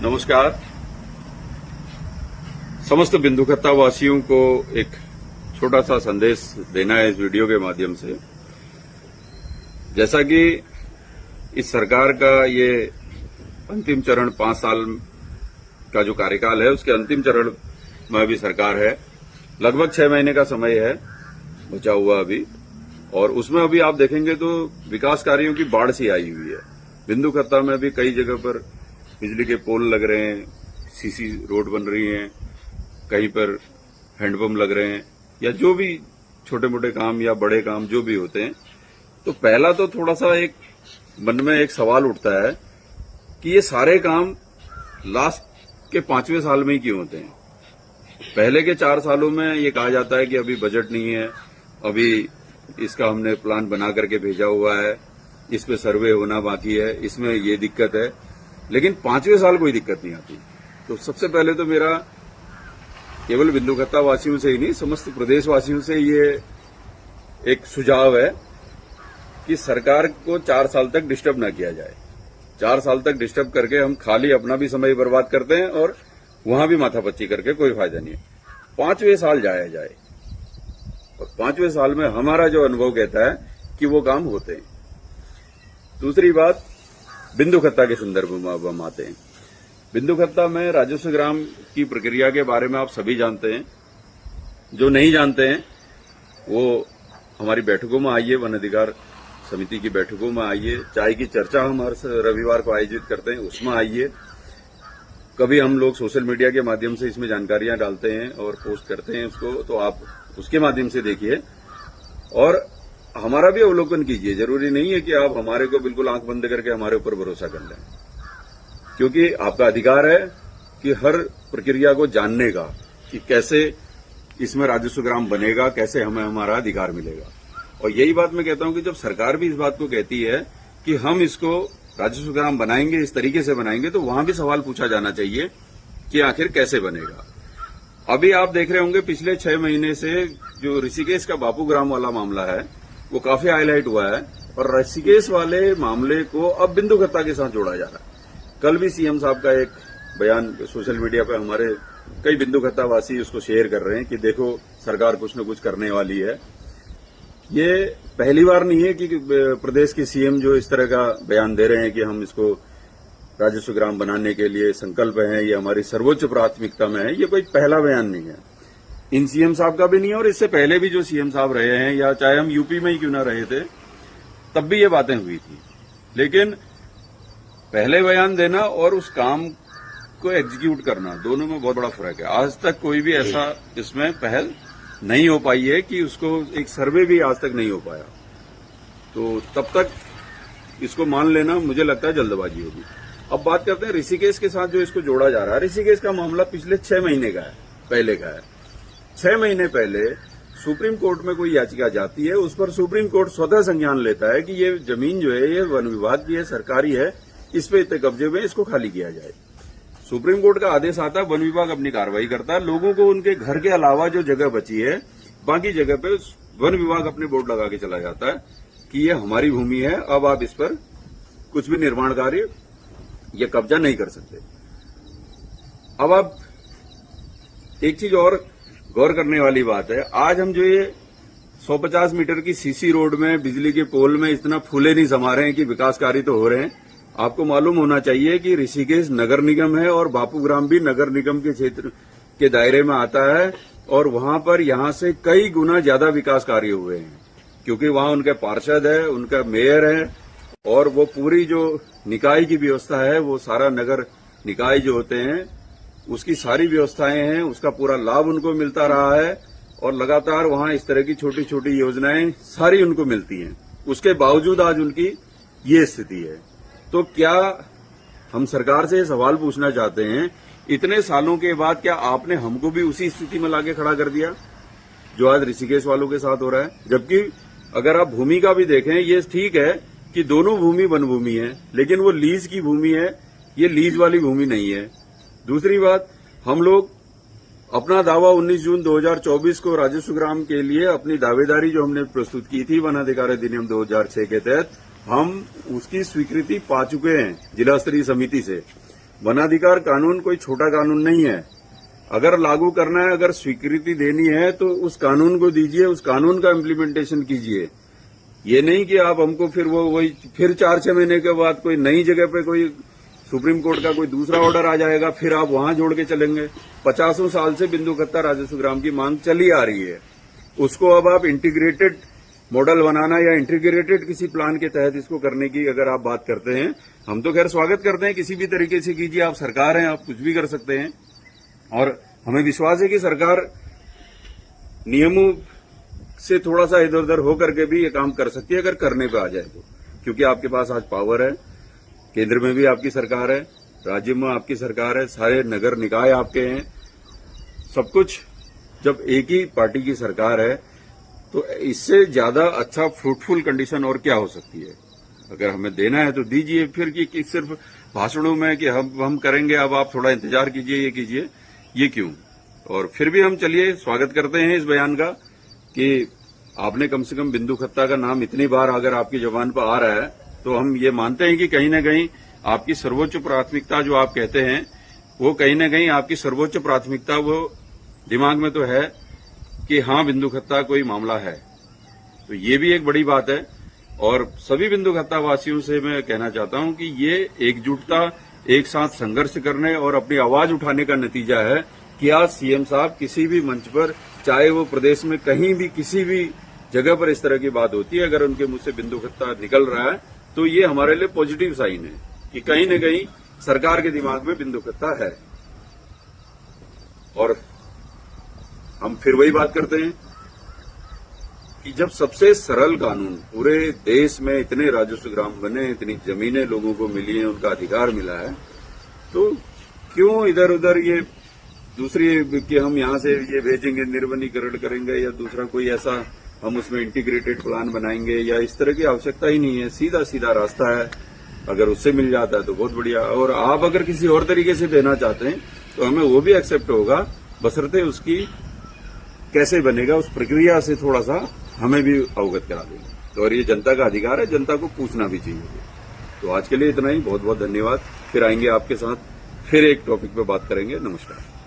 नमस्कार। समस्त बिंदुखत्ता वासियों को एक छोटा सा संदेश देना है इस वीडियो के माध्यम से। जैसा कि इस सरकार का ये अंतिम चरण 5 साल का जो कार्यकाल है उसके अंतिम चरण में अभी सरकार है। लगभग 6 महीने का समय है बचा हुआ अभी, और उसमें अभी आप देखेंगे तो विकास कार्यों की बाढ़ सी आई हुई है। बिंदुखत्ता में भी कई जगह पर बिजली के पोल लग रहे हैं, सीसी रोड बन रही हैं, कहीं पर हैंडपंप लग रहे हैं, या जो भी छोटे मोटे काम या बड़े काम जो भी होते हैं। तो पहला तो थोड़ा सा एक मन में एक सवाल उठता है कि ये सारे काम लास्ट के 5वें साल में ही क्यों होते हैं। पहले के 4 सालों में ये कहा जाता है कि अभी बजट नहीं है, अभी इसका हमने प्लान बना करके भेजा हुआ है, इस पे सर्वे होना बाकी है, इसमें ये दिक्कत है, लेकिन 5वें साल कोई दिक्कत नहीं आती। तो सबसे पहले तो मेरा केवल बिंदुखत्ता वासियों से ही नहीं, समस्त प्रदेशवासियों से ये एक सुझाव है कि सरकार को 4 साल तक डिस्टर्ब न किया जाए। 4 साल तक डिस्टर्ब करके हम खाली अपना भी समय बर्बाद करते हैं और वहां भी माथापच्ची करके कोई फायदा नहीं है। 5वें साल जाया जाए, और 5वें साल में हमारा जो अनुभव कहता है कि वो काम होते हैं। दूसरी बात, बिंदुखत्ता के संदर्भ में अब हम आते हैं। बिंदुखत्ता में राजस्व ग्राम की प्रक्रिया के बारे में आप सभी जानते हैं। जो नहीं जानते हैं वो हमारी बैठकों में आइए, वन अधिकार समिति की बैठकों में आइए, चाय की चर्चा हम हर रविवार को आयोजित करते हैं, उसमें आइए। कभी हम लोग सोशल मीडिया के माध्यम से इसमें जानकारियां डालते हैं और पोस्ट करते हैं उसको, तो आप उसके माध्यम से देखिए और हमारा भी अवलोकन कीजिए। जरूरी नहीं है कि आप हमारे को बिल्कुल आंख बंद करके हमारे ऊपर भरोसा कर लें, क्योंकि आपका अधिकार है कि हर प्रक्रिया को जानने का कि कैसे इसमें राजस्व ग्राम बनेगा, कैसे हमें हमारा अधिकार मिलेगा। और यही बात मैं कहता हूं कि जब सरकार भी इस बात को कहती है कि हम इसको राजस्व ग्राम बनाएंगे, इस तरीके से बनाएंगे, तो वहां भी सवाल पूछा जाना चाहिए कि आखिर कैसे बनेगा। अभी आप देख रहे होंगे पिछले 6 महीने से जो ऋषिकेश का बापू ग्राम वाला मामला है वो काफी हाईलाइट हुआ है, और ऋषिकेश वाले मामले को अब बिंदुखत्ता के साथ जोड़ा जा रहा है। कल भी सीएम साहब का एक बयान सोशल मीडिया पर हमारे कई बिंदुखत्ता वासी उसको शेयर कर रहे हैं कि देखो सरकार कुछ न कुछ करने वाली है। ये पहली बार नहीं है कि प्रदेश के सीएम जो इस तरह का बयान दे रहे हैं कि हम इसको राजस्व ग्राम बनाने के लिए संकल्प है, ये हमारी सर्वोच्च प्राथमिकता में है। ये कोई पहला बयान नहीं है, इन सीएम साहब का भी नहीं है, और इससे पहले भी जो सीएम साहब रहे हैं, या चाहे हम यूपी में ही क्यों ना रहे थे, तब भी ये बातें हुई थी। लेकिन पहले बयान देना और उस काम को एग्जीक्यूट करना, दोनों में बहुत बड़ा फर्क है। आज तक कोई भी ऐसा इसमें पहल नहीं हो पाई है कि उसको एक सर्वे भी आज तक नहीं हो पाया। तो तब तक इसको मान लेना मुझे लगता है जल्दबाजी होगी। अब बात करते हैं ऋषिकेश के साथ जो इसको जोड़ा जा रहा है। ऋषिकेश का मामला पिछले 6 महीने का है, पहले का है। 6 महीने पहले सुप्रीम कोर्ट में कोई याचिका जाती है, उस पर सुप्रीम कोर्ट स्वतः संज्ञान लेता है कि ये जमीन जो है ये वन विभाग की है, सरकारी है, इस पे इतने कब्जे में, इसको खाली किया जाए। सुप्रीम कोर्ट का आदेश आता है, वन विभाग अपनी कार्रवाई करता है, लोगों को उनके घर के अलावा जो जगह बची है बाकी जगह पे वन विभाग अपने बोर्ड लगा के चला जाता है कि ये हमारी भूमि है, अब आप इस पर कुछ भी निर्माण कार्य या कब्जा नहीं कर सकते। अब आप एक चीज और गौर करने वाली बात है, आज हम जो ये 150 मीटर की सीसी रोड में बिजली के पोल में इतना फूले नहीं समा रहे हैं कि विकास कार्य तो हो रहे हैं। आपको मालूम होना चाहिए कि ऋषिकेश नगर निगम है और बापूग्राम भी नगर निगम के क्षेत्र के दायरे में आता है, और वहां पर यहां से कई गुना ज्यादा विकास कार्य हुए हैं, क्योंकि वहां उनके पार्षद है, उनका मेयर है, और वो पूरी जो निकाय की व्यवस्था है, वो सारा नगर निकाय जो होते हैं उसकी सारी व्यवस्थाएं हैं, उसका पूरा लाभ उनको मिलता रहा है, और लगातार वहां इस तरह की छोटी छोटी योजनाएं सारी उनको मिलती हैं। उसके बावजूद आज उनकी ये स्थिति है। तो क्या हम सरकार से सवाल पूछना चाहते हैं, इतने सालों के बाद क्या आपने हमको भी उसी स्थिति में लाके खड़ा कर दिया जो आज ऋषिकेश वालों के साथ हो रहा है? जबकि अगर आप भूमि का भी देखें, ये ठीक है कि दोनों भूमि वन भूमि है, लेकिन वो लीज की भूमि है, ये लीज वाली भूमि नहीं है। दूसरी बात, हम लोग अपना दावा 19 जून 2024 को राजस्व ग्राम के लिए अपनी दावेदारी जो हमने प्रस्तुत की थी वन अधिकार अधिनियम 2006 के तहत, हम उसकी स्वीकृति पा चुके हैं जिला स्तरीय समिति से। वनाधिकार कानून कोई छोटा कानून नहीं है। अगर लागू करना है, अगर स्वीकृति देनी है तो उस कानून को दीजिए, उस कानून का इम्प्लीमेंटेशन कीजिए। ये नहीं कि आप हमको फिर वही फिर 4-6 महीने के बाद कोई नई जगह पे कोई सुप्रीम कोर्ट का कोई दूसरा ऑर्डर आ जाएगा, फिर आप वहां जोड़ के चलेंगे। 50 साल से बिंदु खत्ता राजस्व ग्राम की मांग चली आ रही है, उसको अब आप इंटीग्रेटेड मॉडल बनाना या इंटीग्रेटेड किसी प्लान के तहत इसको करने की अगर आप बात करते हैं, हम तो खैर स्वागत करते हैं, किसी भी तरीके से कीजिए। आप सरकार हैं, आप कुछ भी कर सकते हैं और हमें विश्वास है कि सरकार नियमों से थोड़ा सा इधर उधर होकर के भी ये काम कर सकती है अगर करने पे आ जाए तो, क्योंकि आपके पास आज पावर है। केंद्र में भी आपकी सरकार है, राज्य में आपकी सरकार है, सारे नगर निकाय आपके हैं, सब कुछ जब एक ही पार्टी की सरकार है तो इससे ज्यादा अच्छा फ्रूटफुल कंडीशन और क्या हो सकती है। अगर हमें देना है तो दीजिए, फिर कि सिर्फ भाषणों में कि हम करेंगे, अब आप थोड़ा इंतजार कीजिए, ये कीजिए, ये क्यों। और फिर भी हम चलिए स्वागत करते हैं इस बयान का कि आपने कम से कम बिंदु खत्ता का नाम इतनी बार अगर आपकी जुबान पर आ रहा है तो हम ये मानते हैं कि कहीं न कहीं आपकी सर्वोच्च प्राथमिकता जो आप कहते हैं वो कहीं न कहीं आपकी सर्वोच्च प्राथमिकता वो दिमाग में तो है कि हाँ बिंदु खत्ता कोई मामला है। तो ये भी एक बड़ी बात है और सभी बिंदु खत्ता वासियों से मैं कहना चाहता हूं कि ये एकजुटता, एक साथ संघर्ष करने और अपनी आवाज उठाने का नतीजा है कि आज सीएम साहब किसी भी मंच पर, चाहे वो प्रदेश में कहीं भी किसी भी जगह पर इस तरह की बात होती है, अगर उनके मुंह से बिंदु खत्ता निकल रहा है तो ये हमारे लिए पॉजिटिव साइन है कि कहीं न कहीं सरकार के दिमाग में बिंदु खत्ता है। और हम फिर वही बात करते हैं कि जब सबसे सरल कानून पूरे देश में इतने राजस्व ग्राम बने, इतनी जमीनें लोगों को मिली हैं, उनका अधिकार मिला है, तो क्यों इधर उधर ये दूसरी कि हम यहां से ये भेजेंगे, निर्वनीकरण करेंगे या दूसरा कोई ऐसा हम उसमें इंटीग्रेटेड प्लान बनाएंगे, या इस तरह की आवश्यकता ही नहीं है। सीधा सीधा रास्ता है, अगर उससे मिल जाता है तो बहुत बढ़िया। और आप अगर किसी और तरीके से देना चाहते हैं तो हमें वो भी एक्सेप्ट होगा, बशर्ते उसकी कैसे बनेगा उस प्रक्रिया से थोड़ा सा हमें भी अवगत करा देंगे। और ये जनता का अधिकार है, जनता को पूछना भी चाहिए। तो आज के लिए इतना ही, बहुत बहुत धन्यवाद। फिर आएंगे आपके साथ, फिर एक टॉपिक पे बात करेंगे। नमस्कार।